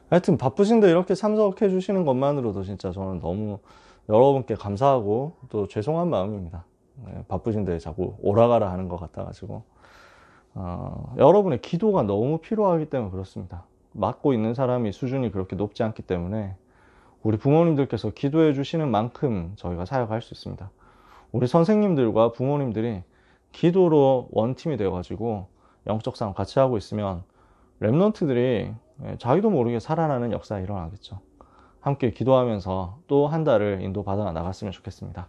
하여튼 바쁘신데 이렇게 참석해 주시는 것만으로도 진짜 저는 너무 여러분께 감사하고 또 죄송한 마음입니다. 네, 바쁘신데 자꾸 오라가라 하는 것 같아가지고 여러분의 기도가 너무 필요하기 때문에 그렇습니다. 맡고 있는 사람이 수준이 그렇게 높지 않기 때문에 우리 부모님들께서 기도해 주시는 만큼 저희가 사역할 수 있습니다. 우리 선생님들과 부모님들이 기도로 원팀이 되어가지고 영적 싸움 같이 하고 있으면 랩런트들이 자기도 모르게 살아나는 역사가 일어나겠죠. 함께 기도하면서 또 한 달을 인도받아 나갔으면 좋겠습니다.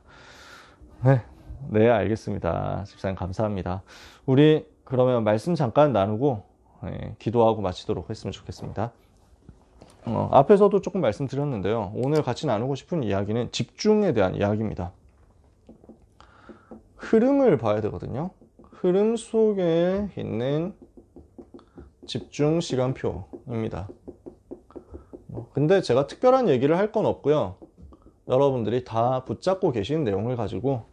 네, 네, 알겠습니다. 집사님 감사합니다. 우리 그러면 말씀 잠깐 나누고 기도하고 마치도록 했으면 좋겠습니다. 앞에서도 조금 말씀드렸는데요. 오늘 같이 나누고 싶은 이야기는 집중에 대한 이야기입니다. 흐름을 봐야 되거든요. 흐름 속에 있는 집중 시간표입니다. 근데 제가 특별한 얘기를 할 건 없고요. 여러분들이 다 붙잡고 계신 내용을 가지고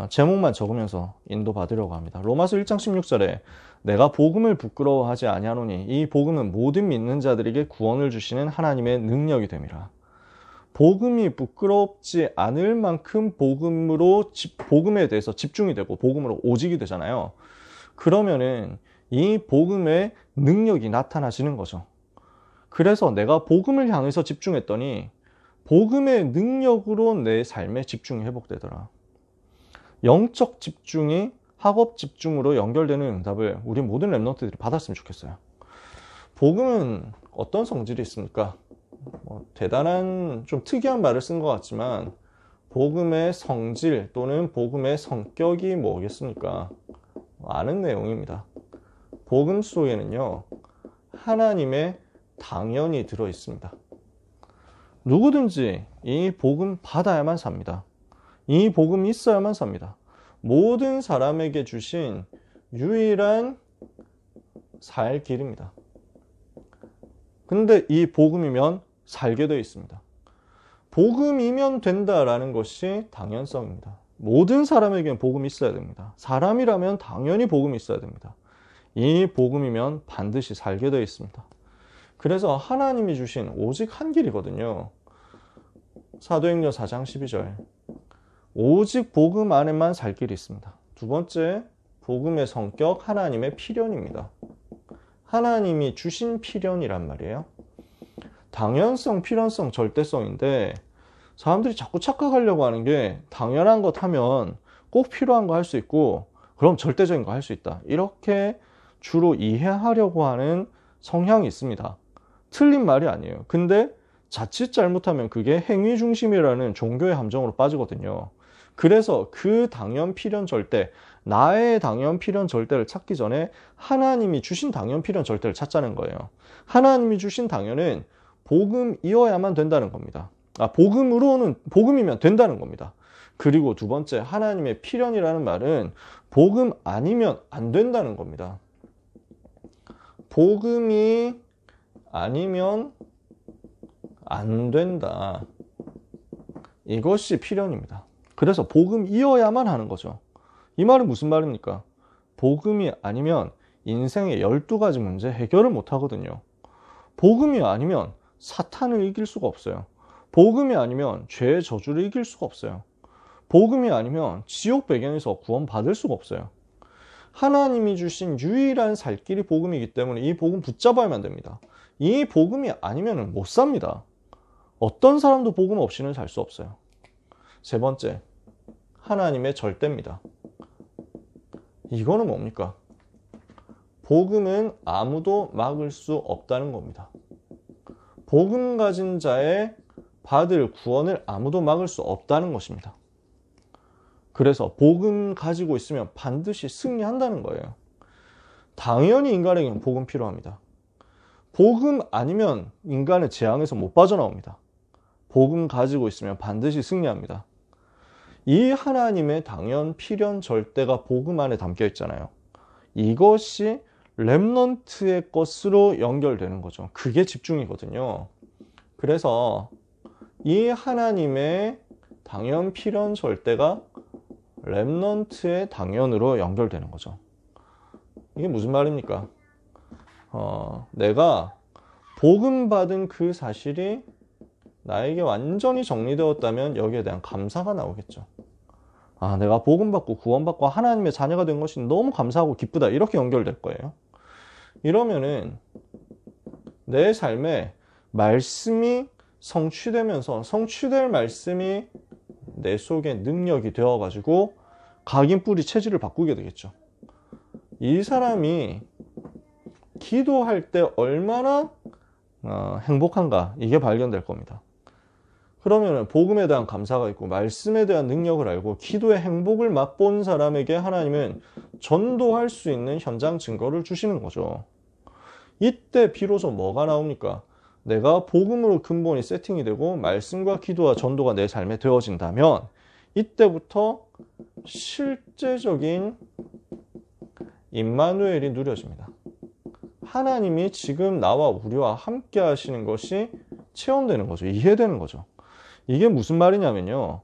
제목만 적으면서 인도받으려고 합니다. 로마서 1장 16절에 내가 복음을 부끄러워하지 아니하노니 이 복음은 모든 믿는 자들에게 구원을 주시는 하나님의 능력이 됨이라. 복음이 부끄럽지 않을 만큼 복음에 대해서 집중이 되고 복음으로 오직이 되잖아요. 그러면은 이 복음의 능력이 나타나지는 거죠. 그래서 내가 복음을 향해서 집중했더니 복음의 능력으로 내 삶의 집중이 회복되더라. 영적 집중이 학업 집중으로 연결되는 응답을 우리 모든 랩런트들이 받았으면 좋겠어요. 복음은 어떤 성질이 있습니까? 대단한 좀 특이한 말을 쓴 것 같지만 복음의 성질 또는 복음의 성격이 뭐겠습니까? 아는 내용입니다. 복음 속에는요, 하나님의 당연이 들어 있습니다. 누구든지 이 복음 받아야만 삽니다. 이 복음이 있어야만 삽니다. 모든 사람에게 주신 유일한 살 길입니다. 근데 이 복음이면 살게 되어 있습니다. 복음이면 된다라는 것이 당연성입니다. 모든 사람에게는 복음이 있어야 됩니다. 사람이라면 당연히 복음이 있어야 됩니다. 이 복음이면 반드시 살게 되어 있습니다. 그래서 하나님이 주신 오직 한 길이거든요. 사도행전 4장 12절. 오직 복음 안에만 살 길이 있습니다. 두 번째, 복음의 성격, 하나님의 필연입니다. 하나님이 주신 필연이란 말이에요. 당연성, 필연성, 절대성인데 사람들이 자꾸 착각하려고 하는 게 당연한 것 하면 꼭 필요한 거 할 수 있고 그럼 절대적인 거 할 수 있다. 이렇게 주로 이해하려고 하는 성향이 있습니다. 틀린 말이 아니에요. 근데 자칫 잘못하면 그게 행위 중심이라는 종교의 함정으로 빠지거든요. 그래서 그 당연, 필연, 절대, 나의 당연, 필연, 절대를 찾기 전에 하나님이 주신 당연, 필연, 절대를 찾자는 거예요. 하나님이 주신 당연은 복음이어야만 된다는 겁니다. 복음이면 된다는 겁니다. 그리고 두 번째, 하나님의 필연이라는 말은 복음 아니면 안 된다는 겁니다. 복음이 아니면 안 된다. 이것이 필연입니다. 그래서 복음이어야만 하는 거죠. 이 말은 무슨 말입니까? 복음이 아니면 인생의 12가지 문제 해결을 못 하거든요. 복음이 아니면 사탄을 이길 수가 없어요. 복음이 아니면 죄의 저주를 이길 수가 없어요. 복음이 아니면 지옥 배경에서 구원받을 수가 없어요. 하나님이 주신 유일한 살 길이 복음이기 때문에 이 복음 붙잡아야만 됩니다. 이 복음이 아니면 못 삽니다. 어떤 사람도 복음 없이는 살 수 없어요. 세 번째, 하나님의 절대입니다. 이거는 뭡니까? 복음은 아무도 막을 수 없다는 겁니다. 복음 가진 자의 받을 구원을 아무도 막을 수 없다는 것입니다. 그래서 복음 가지고 있으면 반드시 승리한다는 거예요. 당연히 인간에게는 복음 필요합니다. 복음 아니면 인간의 재앙에서 못 빠져나옵니다. 복음 가지고 있으면 반드시 승리합니다. 이 하나님의 당연, 필연, 절대가 복음 안에 담겨 있잖아요. 이것이 렘넌트의 것으로 연결되는 거죠. 그게 집중이거든요. 그래서 이 하나님의 당연, 필연, 절대가 렘넌트의 당연으로 연결되는 거죠. 이게 무슨 말입니까? 내가 복음 받은 그 사실이 나에게 완전히 정리되었다면 여기에 대한 감사가 나오겠죠. 아, 내가 복음 받고 구원받고 하나님의 자녀가 된 것이 너무 감사하고 기쁘다. 이렇게 연결될 거예요. 이러면은 내 삶에 말씀이 성취되면서 성취될 말씀이 내 속에 능력이 되어가지고 각인 뿌리 체질을 바꾸게 되겠죠. 이 사람이 기도할 때 얼마나 행복한가, 이게 발견될 겁니다. 그러면 복음에 대한 감사가 있고 말씀에 대한 능력을 알고 기도의 행복을 맛본 사람에게 하나님은 전도할 수 있는 현장 증거를 주시는 거죠. 이때 비로소 뭐가 나옵니까? 내가 복음으로 근본이 세팅이 되고 말씀과 기도와 전도가 내 삶에 되어진다면 이때부터 실제적인 임마누엘이 누려집니다. 하나님이 지금 나와 우리와 함께 하시는 것이 체험되는 거죠. 이해되는 거죠. 이게 무슨 말이냐면요.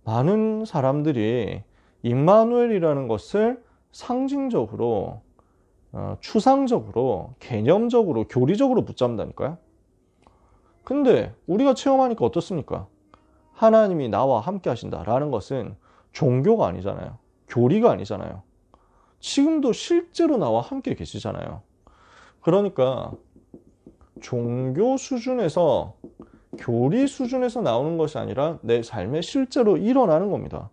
많은 사람들이 임마누엘이라는 것을 상징적으로, 추상적으로, 개념적으로, 교리적으로 붙잡는다니까요. 근데 우리가 체험하니까 어떻습니까? 하나님이 나와 함께 하신다라는 것은 종교가 아니잖아요. 교리가 아니잖아요. 지금도 실제로 나와 함께 계시잖아요. 그러니까 종교 수준에서, 교리 수준에서 나오는 것이 아니라 내 삶에 실제로 일어나는 겁니다.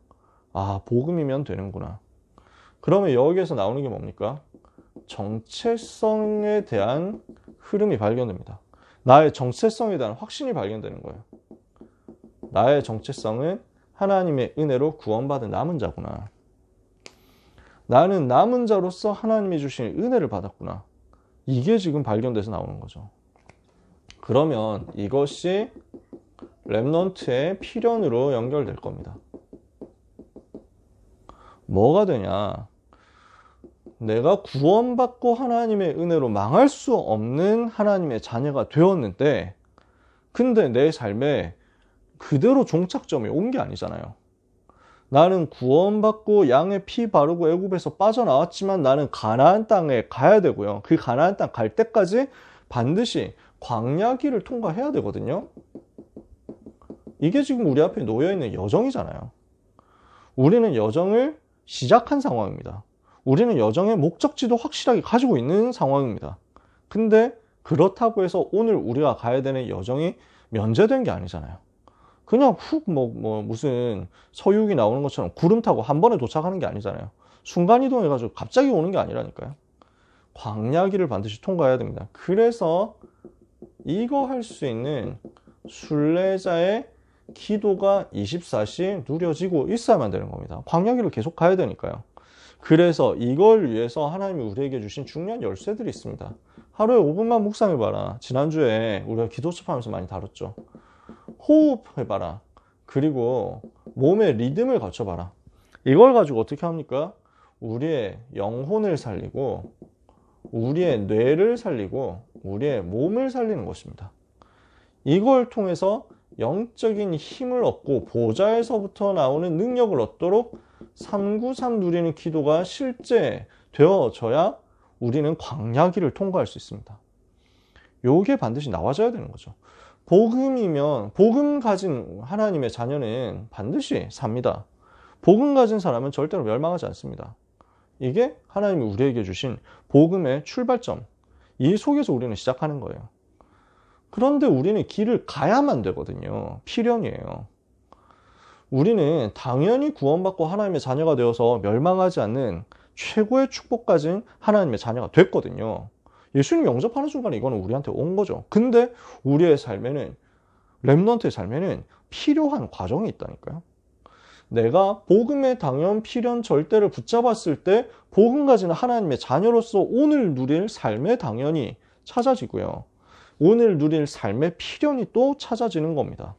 아, 복음이면 되는구나. 그러면 여기에서 나오는 게 뭡니까? 정체성에 대한 흐름이 발견됩니다. 나의 정체성에 대한 확신이 발견되는 거예요. 나의 정체성은 하나님의 은혜로 구원받은 남은 자구나. 나는 남은 자로서 하나님이 주신 은혜를 받았구나. 이게 지금 발견돼서 나오는 거죠. 그러면 이것이 렘넌트의 필연으로 연결될 겁니다. 뭐가 되냐? 내가 구원받고 하나님의 은혜로 망할 수 없는 하나님의 자녀가 되었는데, 근데 내 삶에 그대로 종착점이 온 게 아니잖아요. 나는 구원받고 양의 피 바르고 애굽에서 빠져나왔지만 나는 가나안 땅에 가야 되고요. 그 가나안 땅 갈 때까지 반드시 광야길을 통과해야 되거든요. 이게 지금 우리 앞에 놓여있는 여정이잖아요. 우리는 여정을 시작한 상황입니다. 우리는 여정의 목적지도 확실하게 가지고 있는 상황입니다. 근데 그렇다고 해서 오늘 우리가 가야 되는 여정이 면제된 게 아니잖아요. 그냥 훅 무슨 서유기 나오는 것처럼 구름 타고 한 번에 도착하는 게 아니잖아요. 순간이동해가지고 갑자기 오는 게 아니라니까요. 광야길을 반드시 통과해야 됩니다. 그래서 이거 할 수 있는 순례자의 기도가 24시 누려지고 있어야만 되는 겁니다. 광야길을 계속 가야 되니까요. 그래서 이걸 위해서 하나님이 우리에게 주신 중요한 열쇠들이 있습니다. 하루에 5분만 묵상해봐라. 지난주에 우리가 기도 수업하면서 많이 다뤘죠. 호흡해봐라. 그리고 몸의 리듬을 갖춰봐라. 이걸 가지고 어떻게 합니까? 우리의 영혼을 살리고 우리의 뇌를 살리고 우리의 몸을 살리는 것입니다. 이걸 통해서 영적인 힘을 얻고 보좌에서부터 나오는 능력을 얻도록 393 누리는 기도가 실제 되어져야 우리는 광야길을 통과할 수 있습니다. 요게 반드시 나와줘야 되는 거죠. 복음이면, 복음 가진 하나님의 자녀는 반드시 삽니다. 복음 가진 사람은 절대로 멸망하지 않습니다. 이게 하나님이 우리에게 주신 복음의 출발점, 이 속에서 우리는 시작하는 거예요. 그런데 우리는 길을 가야만 되거든요. 필연이에요. 우리는 당연히 구원받고 하나님의 자녀가 되어서 멸망하지 않는 최고의 축복 가진 하나님의 자녀가 됐거든요. 예수님 영접하는 순간에 이거는 우리한테 온 거죠. 근데 우리의 삶에는, 렘넌트의 삶에는 필요한 과정이 있다니까요. 내가 복음의 당연, 필연, 절대를 붙잡았을 때 복음 가진 하나님의 자녀로서 오늘 누릴 삶의 당연이 찾아지고요. 오늘 누릴 삶의 필연이 또 찾아지는 겁니다.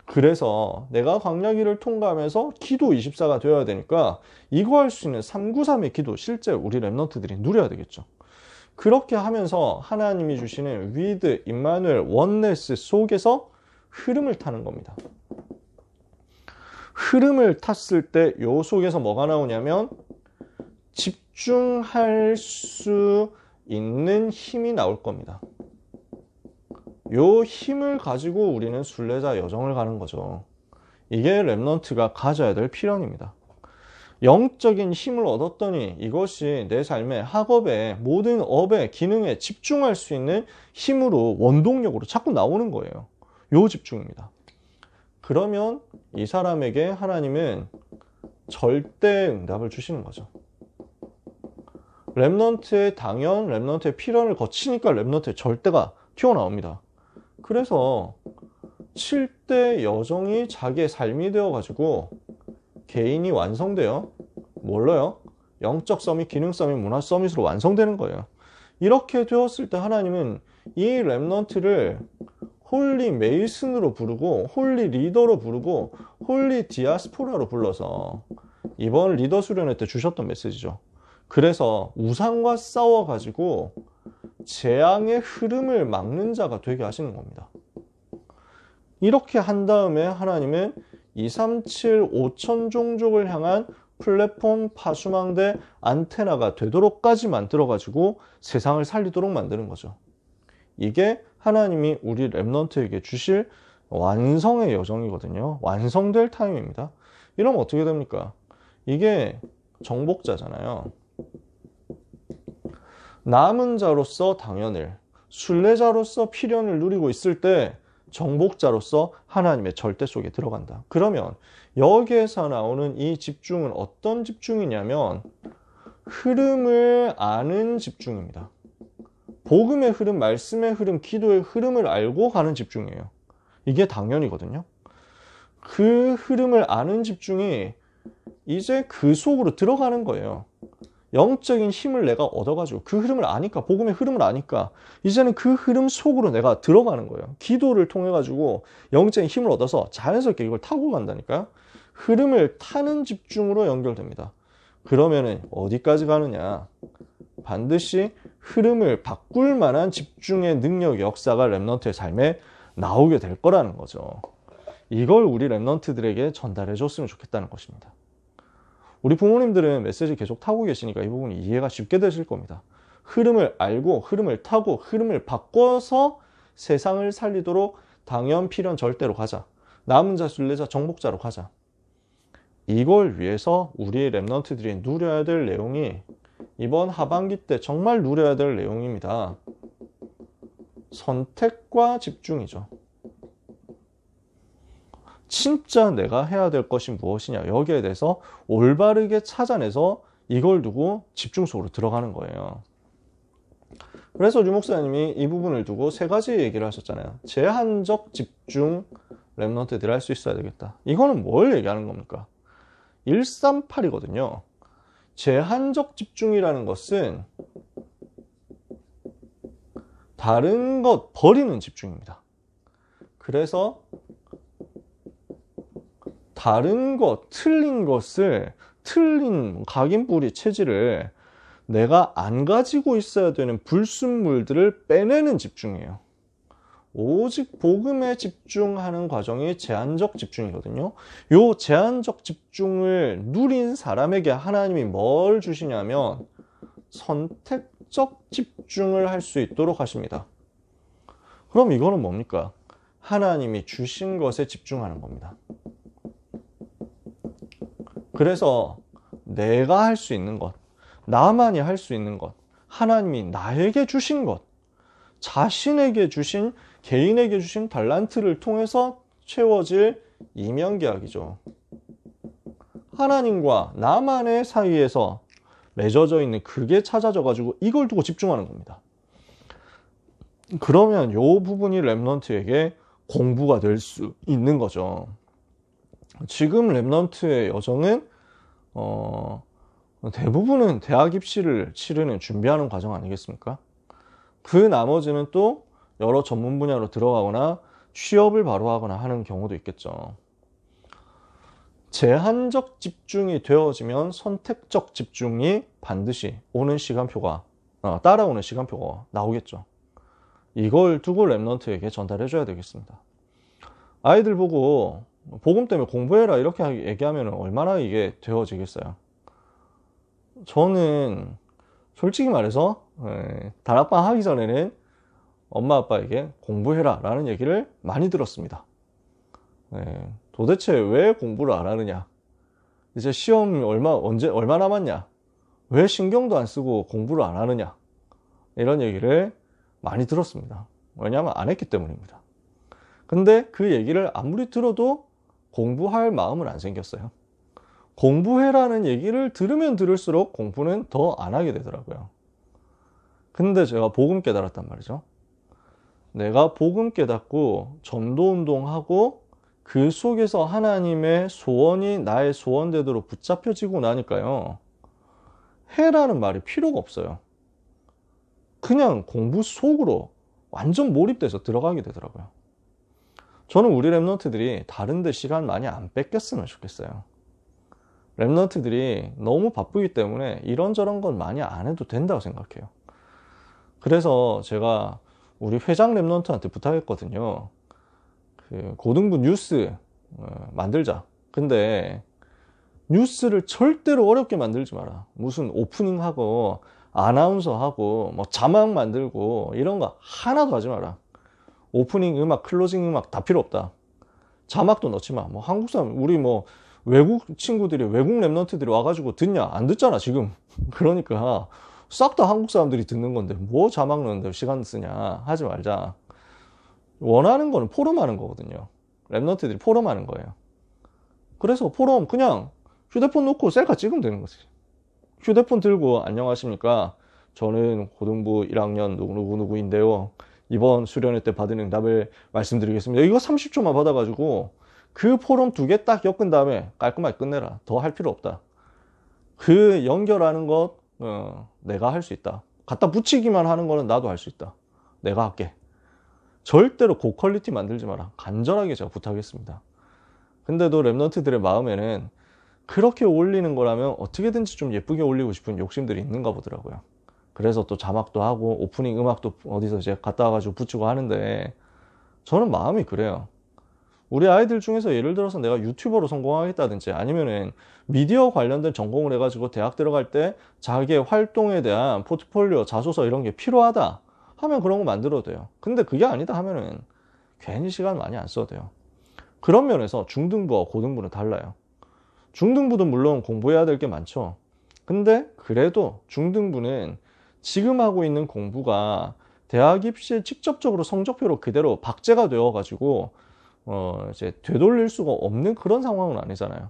그래서 내가 광야길을 통과하면서 기도 24가 되어야 되니까 이거 할 수 있는 393의 기도 실제 우리 렘넌트들이 누려야 되겠죠. 그렇게 하면서 하나님이 주시는 위드, 임마누엘, 원네스 속에서 흐름을 타는 겁니다. 흐름을 탔을 때 요 속에서 뭐가 나오냐면 집중할 수 있는 힘이 나올 겁니다. 요 힘을 가지고 우리는 순례자 여정을 가는 거죠. 이게 렘넌트가 가져야 될 필연입니다. 영적인 힘을 얻었더니 이것이 내 삶의 학업에 모든 업의 기능에 집중할 수 있는 힘으로 원동력으로 자꾸 나오는 거예요. 요 집중입니다. 그러면 이 사람에게 하나님은 절대 응답을 주시는 거죠. 렘넌트의 당연, 렘넌트의 필연을 거치니까 렘넌트의 절대가 튀어나옵니다. 그래서 7대 여정이 자기의 삶이 되어가지고 개인이 완성돼요. 뭘로요? 영적 서밋, 기능 서밋, 문화 서밋으로 완성되는 거예요. 이렇게 되었을 때 하나님은 이 렘넌트를 홀리 메이슨으로 부르고 홀리 리더로 부르고 홀리 디아스포라로 불러서 이번 리더 수련회 때 주셨던 메시지죠. 그래서 우상과 싸워가지고 재앙의 흐름을 막는 자가 되게 하시는 겁니다. 이렇게 한 다음에 하나님은 237 5천 종족을 향한 플랫폼 파수망대 안테나가 되도록까지 만들어가지고 세상을 살리도록 만드는 거죠. 이게 하나님이 우리 렘넌트에게 주실 완성의 여정이거든요. 완성될 타임입니다. 이러면 어떻게 됩니까? 이게 정복자잖아요. 남은 자로서 당연을, 순례자로서 필연을 누리고 있을 때 정복자로서 하나님의 절대 속에 들어간다. 그러면 여기에서 나오는 이 집중은 어떤 집중이냐면 흐름을 아는 집중입니다. 복음의 흐름, 말씀의 흐름, 기도의 흐름을 알고 가는 집중이에요. 이게 당연이거든요. 그 흐름을 아는 집중이 이제 그 속으로 들어가는 거예요. 영적인 힘을 내가 얻어가지고 그 흐름을 아니까, 복음의 흐름을 아니까 이제는 그 흐름 속으로 내가 들어가는 거예요. 기도를 통해 가지고 영적인 힘을 얻어서 자연스럽게 이걸 타고 간다니까요. 흐름을 타는 집중으로 연결됩니다. 그러면은 어디까지 가느냐? 반드시 흐름을 바꿀 만한 집중의 능력, 역사가 렘넌트의 삶에 나오게 될 거라는 거죠. 이걸 우리 렘넌트들에게 전달해 줬으면 좋겠다는 것입니다. 우리 부모님들은 메시지 계속 타고 계시니까 이 부분이 이해가 쉽게 되실 겁니다. 흐름을 알고 흐름을 타고 흐름을 바꿔서 세상을 살리도록 당연, 필연, 절대로 가자. 남은 자, 순례자, 정복자로 가자. 이걸 위해서 우리 렘넌트들이 누려야 될 내용이 이번 하반기 때 정말 누려야 될 내용입니다. 선택과 집중이죠. 진짜 내가 해야 될 것이 무엇이냐, 여기에 대해서 올바르게 찾아내서 이걸 두고 집중 속으로 들어가는 거예요. 그래서 류 목사님이 이 부분을 두고 세 가지 얘기를 하셨잖아요. 제한적 집중 렘넌트들이 할 수 있어야 되겠다. 이거는 뭘 얘기하는 겁니까? 138이거든요. 제한적 집중이라는 것은 다른 것 버리는 집중입니다. 그래서 다른 것, 틀린 것을, 틀린 각인뿌리 체질을 내가 안 가지고 있어야 되는 불순물들을 빼내는 집중이에요. 오직 복음에 집중하는 과정이 제한적 집중이거든요. 이 제한적 집중을 누린 사람에게 하나님이 뭘 주시냐면 선택적 집중을 할 수 있도록 하십니다. 그럼 이거는 뭡니까? 하나님이 주신 것에 집중하는 겁니다. 그래서 내가 할 수 있는 것, 나만이 할 수 있는 것, 하나님이 나에게 주신 것, 자신에게 주신, 개인에게 주신 달란트를 통해서 채워질 이면계약이죠. 하나님과 나만의 사이에서 맺어져 있는 그게 찾아져 가지고 이걸 두고 집중하는 겁니다. 그러면 이 부분이 렘넌트에게 공부가 될 수 있는 거죠. 지금 렘넌트의 여정은 대부분은 대학 입시를 치르는, 준비하는 과정 아니겠습니까? 그 나머지는 또 여러 전문 분야로 들어가거나 취업을 바로 하거나 하는 경우도 있겠죠. 제한적 집중이 되어지면 선택적 집중이 반드시 오는 시간표가, 따라오는 시간표가 나오겠죠. 이걸 두고 렘넌트에게 전달해 줘야 되겠습니다. 아이들 보고 복음 때문에 공부해라 이렇게 얘기하면 얼마나 이게 되어지겠어요. 저는 솔직히 말해서 다락방 하기 전에는 엄마 아빠에게 공부해라 라는 얘기를 많이 들었습니다. 네, 도대체 왜 공부를 안 하느냐? 이제 시험 얼마 남았냐? 왜 신경도 안 쓰고 공부를 안 하느냐? 이런 얘기를 많이 들었습니다. 왜냐하면 안 했기 때문입니다. 근데 그 얘기를 아무리 들어도 공부할 마음은 안 생겼어요. 공부해라는 얘기를 들으면 들을수록 공부는 더 안 하게 되더라고요. 근데 제가 복음 깨달았단 말이죠. 내가 복음 깨닫고 전도 운동하고 그 속에서 하나님의 소원이 나의 소원대로 붙잡혀지고 나니까요. 해라는 말이 필요가 없어요. 그냥 공부 속으로 완전 몰입돼서 들어가게 되더라고요. 저는 우리 랩런트들이 다른 데 시간 많이 안 뺏겼으면 좋겠어요. 랩런트들이 너무 바쁘기 때문에 이런저런 건 많이 안 해도 된다고 생각해요. 그래서 제가 우리 회장 랩런트한테 부탁했거든요. 그 고등부 뉴스 만들자. 근데 뉴스를 절대로 어렵게 만들지 마라. 무슨 오프닝하고 아나운서하고 뭐 자막 만들고 이런 거 하나도 하지 마라. 오프닝 음악, 클로징 음악 다 필요 없다. 자막도 넣지 마. 뭐 한국 사람, 우리 뭐 외국 친구들이, 외국 랩런트들이 와가지고 듣냐? 안 듣잖아, 지금. 그러니까 싹 다 한국 사람들이 듣는 건데 뭐 자막 넣는데 시간 쓰냐? 하지 말자. 원하는 거는 포럼 하는 거거든요. 랩런트들이 포럼 하는 거예요. 그래서 포럼 그냥 휴대폰 놓고 셀카 찍으면 되는 거지. 휴대폰 들고 안녕하십니까? 저는 고등부 1학년 누구누구인데요. 이번 수련회 때 받은 응답을 말씀드리겠습니다. 이거 30초만 받아가지고 그 포럼 2개 딱 엮은 다음에 깔끔하게 끝내라. 더 할 필요 없다. 그 연결하는 것 내가 할 수 있다. 갖다 붙이기만 하는 거는 나도 할 수 있다. 내가 할게. 절대로 고퀄리티 만들지 마라. 간절하게 제가 부탁했습니다. 근데도 랩런트들의 마음에는 그렇게 올리는 거라면 어떻게든지 좀 예쁘게 올리고 싶은 욕심들이 있는가 보더라고요. 그래서 또 자막도 하고 오프닝 음악도 어디서 이제 갖다 와가지고 붙이고 하는데 저는 마음이 그래요. 우리 아이들 중에서 예를 들어서 내가 유튜버로 성공하겠다든지 아니면은 미디어 관련된 전공을 해가지고 대학 들어갈 때 자기의 활동에 대한 포트폴리오, 자소서 이런 게 필요하다 하면 그런 거 만들어도 돼요. 근데 그게 아니다 하면은 괜히 시간 많이 안 써도 돼요. 그런 면에서 중등부와 고등부는 달라요. 중등부도 물론 공부해야 될 게 많죠. 근데 그래도 중등부는 지금 하고 있는 공부가 대학 입시에 직접적으로 성적표로 그대로 박제가 되어가지고 이제 되돌릴 수가 없는 그런 상황은 아니잖아요.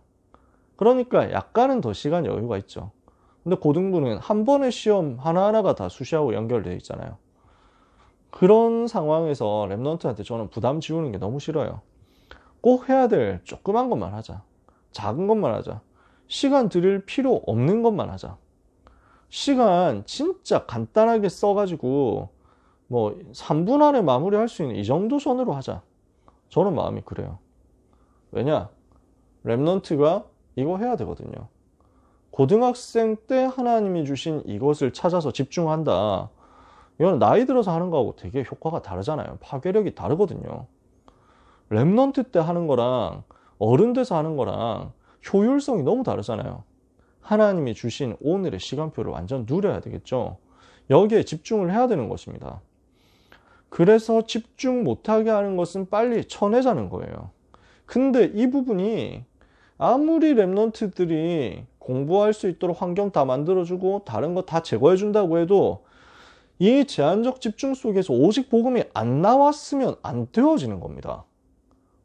그러니까 약간은 더 시간 여유가 있죠. 근데 고등부는 한 번의 시험 하나하나가 다 수시하고 연결되어 있잖아요. 그런 상황에서 랩런트한테 저는 부담 지우는 게 너무 싫어요. 꼭 해야 될 조그만 것만 하자. 작은 것만 하자. 시간 들일 필요 없는 것만 하자. 시간 진짜 간단하게 써가지고 뭐 3분 안에 마무리할 수 있는 이 정도 선으로 하자. 저는 마음이 그래요. 왜냐? 랩런트가 이거 해야 되거든요. 고등학생 때 하나님이 주신 이것을 찾아서 집중한다. 이건 나이 들어서 하는 거하고 되게 효과가 다르잖아요. 파괴력이 다르거든요. 랩런트 때 하는 거랑 어른 돼서 하는 거랑 효율성이 너무 다르잖아요. 하나님이 주신 오늘의 시간표를 완전 누려야 되겠죠. 여기에 집중을 해야 되는 것입니다. 그래서 집중 못하게 하는 것은 빨리 쳐내자는 거예요. 근데 이 부분이 아무리 랩런트들이 공부할 수 있도록 환경 다 만들어주고 다른 거 다 제거해준다고 해도 이 제한적 집중 속에서 오직 복음이 안 나왔으면 안 되어지는 겁니다.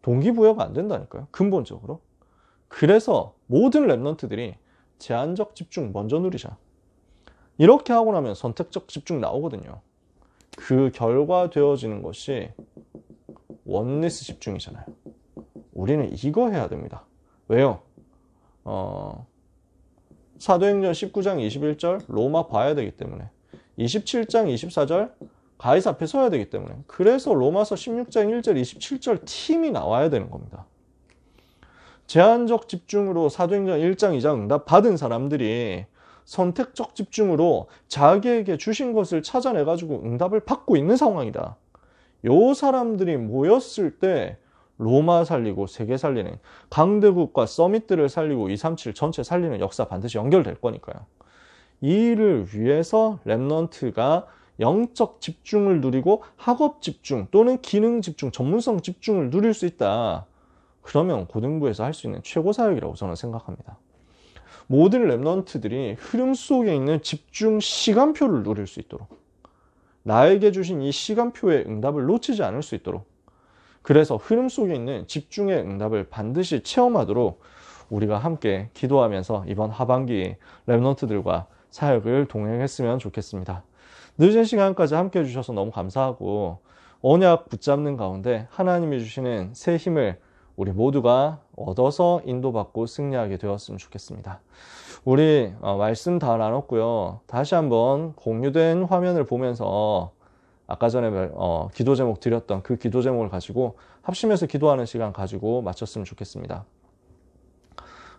동기부여가 안 된다니까요. 근본적으로. 그래서 모든 랩런트들이 제한적 집중 먼저 누리자. 이렇게 하고 나면 선택적 집중 나오거든요. 그 결과 되어지는 것이 원리스 집중이잖아요. 우리는 이거 해야 됩니다. 왜요? 사도행전 19장 21절 로마 봐야 되기 때문에 27장 24절 가이사 앞에 서야 되기 때문에 그래서 로마서 16장 1절 27절 팀이 나와야 되는 겁니다. 제한적 집중으로 사도행전 1장 2장 응답 받은 사람들이 선택적 집중으로 자기에게 주신 것을 찾아내가지고 응답을 받고 있는 상황이다. 요 사람들이 모였을 때 로마 살리고 세계 살리는 강대국과 서밋들을 살리고 237 전체 살리는 역사 반드시 연결될 거니까요. 이 일을 위해서 랩런트가 영적 집중을 누리고 학업 집중 또는 기능 집중, 전문성 집중을 누릴 수 있다. 그러면 고등부에서 할 수 있는 최고 사역이라고 저는 생각합니다. 모든 랩런트들이 흐름 속에 있는 집중 시간표를 누릴 수 있도록, 나에게 주신 이 시간표의 응답을 놓치지 않을 수 있도록, 그래서 흐름 속에 있는 집중의 응답을 반드시 체험하도록 우리가 함께 기도하면서 이번 하반기 랩런트들과 사역을 동행했으면 좋겠습니다. 늦은 시간까지 함께 해주셔서 너무 감사하고, 언약 붙잡는 가운데 하나님이 주시는 새 힘을 우리 모두가 얻어서 인도받고 승리하게 되었으면 좋겠습니다. 우리 말씀 다 나눴고요. 다시 한번 공유된 화면을 보면서 아까 전에 기도 제목 드렸던 그 기도 제목을 가지고 합심해서 기도하는 시간 가지고 마쳤으면 좋겠습니다.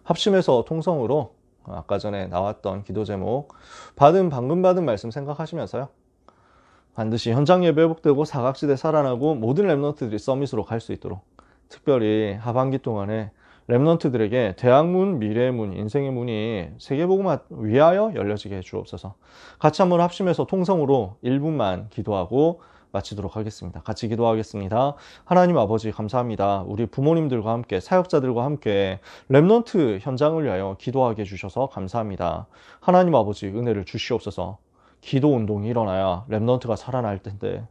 합심해서 통성으로 아까 전에 나왔던 기도 제목, 방금 받은 말씀 생각하시면서요. 반드시 현장 예배 회복되고 사각지대 살아나고 모든 랩런트들이 서밋으로 갈 수 있도록, 특별히 하반기 동안에 랩런트들에게 대학문, 미래의 문, 인생의 문이 세계복음 위하여 열려지게 해 주옵소서. 같이 한번 합심해서 통성으로 1분만 기도하고 마치도록 하겠습니다. 같이 기도하겠습니다. 하나님 아버지 감사합니다. 우리 부모님들과 함께, 사역자들과 함께 랩런트 현장을 위하여 기도하게 해주셔서 감사합니다. 하나님 아버지 은혜를 주시옵소서. 기도 운동이 일어나야 랩런트가 살아날 텐데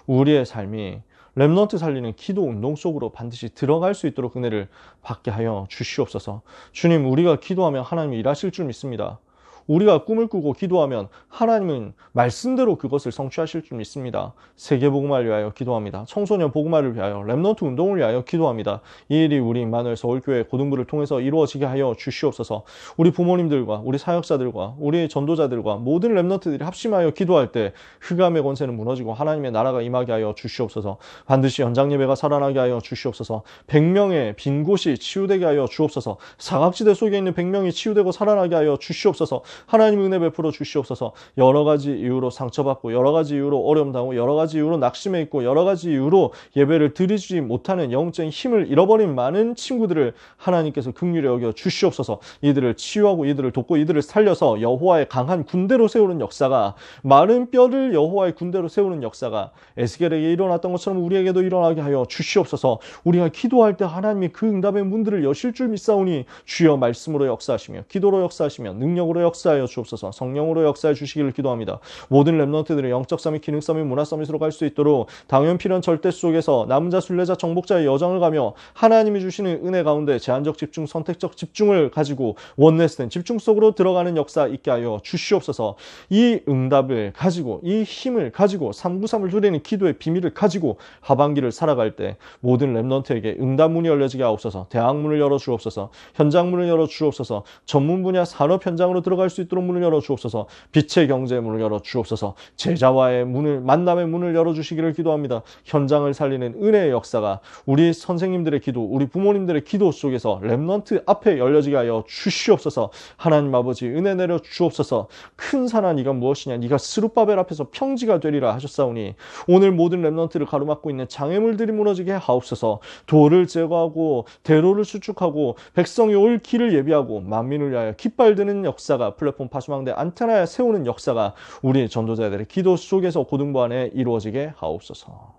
우리의 삶이 랩런트 살리는 기도 운동 속으로 반드시 들어갈 수 있도록 은혜를 받게 하여 주시옵소서. 주님, 우리가 기도하면 하나님이 일하실 줄 믿습니다. 우리가 꿈을 꾸고 기도하면 하나님은 말씀대로 그것을 성취하실 줄 믿습니다. 세계복음화를 위하여 기도합니다. 청소년 복음화를 위하여, 랩런트 운동을 위하여 기도합니다. 이 일이 우리 임마누엘 서울교회 고등부를 통해서 이루어지게 하여 주시옵소서. 우리 부모님들과 우리 사역자들과 우리 전도자들과 모든 랩런트들이 합심하여 기도할 때 흑암의 권세는 무너지고 하나님의 나라가 임하게 하여 주시옵소서. 반드시 현장 예배가 살아나게 하여 주시옵소서. 100명의 빈 곳이 치유되게 하여 주옵소서. 사각지대 속에 있는 100명이 치유되고 살아나게 하여 주시옵소서. 하나님 은혜 베풀어 주시옵소서. 여러 가지 이유로 상처받고, 여러 가지 이유로 어려움 당하고, 여러 가지 이유로 낙심해 있고, 여러 가지 이유로 예배를 드리지 못하는 영적인 힘을 잃어버린 많은 친구들을 하나님께서 긍휼히 여겨 주시옵소서. 이들을 치유하고 이들을 돕고 이들을 살려서 여호와의 강한 군대로 세우는 역사가, 마른 뼈를 여호와의 군대로 세우는 역사가 에스겔에게 일어났던 것처럼 우리에게도 일어나게 하여 주시옵소서. 우리가 기도할 때 하나님이 그 응답의 문들을 여실 줄 믿사오니 주여 말씀으로 역사하시며 기도로 역사하시며 능력으로 역사하여 주옵소서. 성령으로 역사해 주시기를 기도합니다. 모든 랩런트들의 영적 서밋, 기능 서밋, 문화 서밋으로 갈 수 있도록 당연 필연 절대 속에서 남은 자, 순례자, 정복자의 여정을 가며 하나님이 주시는 은혜 가운데 제한적 집중, 선택적 집중을 가지고 원네스된 집중 속으로 들어가는 역사 있게 하여 주시옵소서. 이 응답을 가지고, 이 힘을 가지고, 393을 누리는 기도의 비밀을 가지고 하반기를 살아갈 때 모든 랩런트에게 응답문이 열려지게 하옵소서. 대학문을 열어 주옵소서. 현장문을 열어 주옵소서. 전문 분야 산업 현장으로 들어갈 수 있도록 문을 열어 주옵소서. 빛의 경제의 문을 열어 주옵소서. 제자와의 문을, 만남의 문을 열어 주시기를 기도합니다. 현장을 살리는 은혜의 역사가 우리 선생님들의 기도, 우리 부모님들의 기도 속에서 랩런트 앞에 열려지게 하여 주시옵소서. 하나님 아버지 은혜 내려 주옵소서. 큰 산아 네가 무엇이냐, 네가 스룹바벨 앞에서 평지가 되리라 하셨사오니 오늘 모든 랩런트를 가로막고 있는 장애물들이 무너지게 하옵소서. 돌을 제거하고 대로를 수축하고 백성이 올 길을 예비하고 만민을 위하여 깃발 드는 역사가, 플랫폼 파수망대 안테나에 세우는 역사가 우리 전도자들의 기도 속에서 고등부 안에 이루어지게 하옵소서.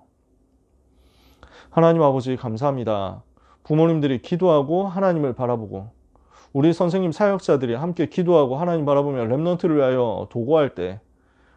하나님 아버지 감사합니다. 부모님들이 기도하고 하나님을 바라보고 우리 선생님 사역자들이 함께 기도하고 하나님 바라보며 랩런트를 위하여 도구할 때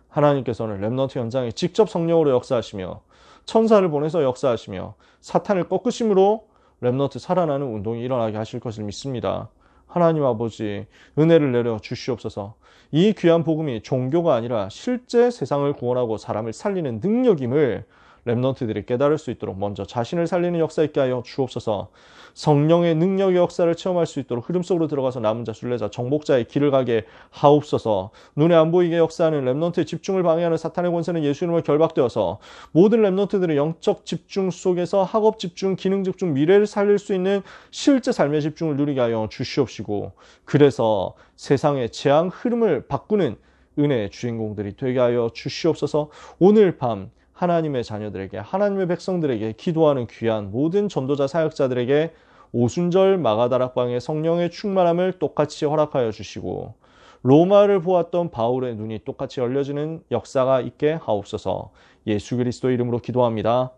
하나님께서는 랩런트 현장에 직접 성령으로 역사하시며 천사를 보내서 역사하시며 사탄을 꺾으심으로 랩런트 살아나는 운동이 일어나게 하실 것을 믿습니다. 하나님 아버지 은혜를 내려 주시옵소서. 이 귀한 복음이 종교가 아니라 실제 세상을 구원하고 사람을 살리는 능력임을 랩런트들이 깨달을 수 있도록 먼저 자신을 살리는 역사 있게 하여 주옵소서. 성령의 능력의 역사를 체험할 수 있도록 흐름 속으로 들어가서 남은 자, 순례자, 정복자의 길을 가게 하옵소서. 눈에 안 보이게 역사하는 랩런트의 집중을 방해하는 사탄의 권세는 예수 이름으로 결박되어서 모든 랩런트들의 영적 집중 속에서 학업 집중, 기능 집중, 미래를 살릴 수 있는 실제 삶의 집중을 누리게 하여 주시옵시고, 그래서 세상의 재앙 흐름을 바꾸는 은혜의 주인공들이 되게 하여 주시옵소서. 오늘 밤 하나님의 자녀들에게, 하나님의 백성들에게 기도하는 귀한 모든 전도자 사역자들에게 오순절 마가다락방의 성령의 충만함을 똑같이 허락하여 주시고, 로마를 보았던 바울의 눈이 똑같이 열려지는 역사가 있게 하옵소서. 예수 그리스도 이름으로 기도합니다.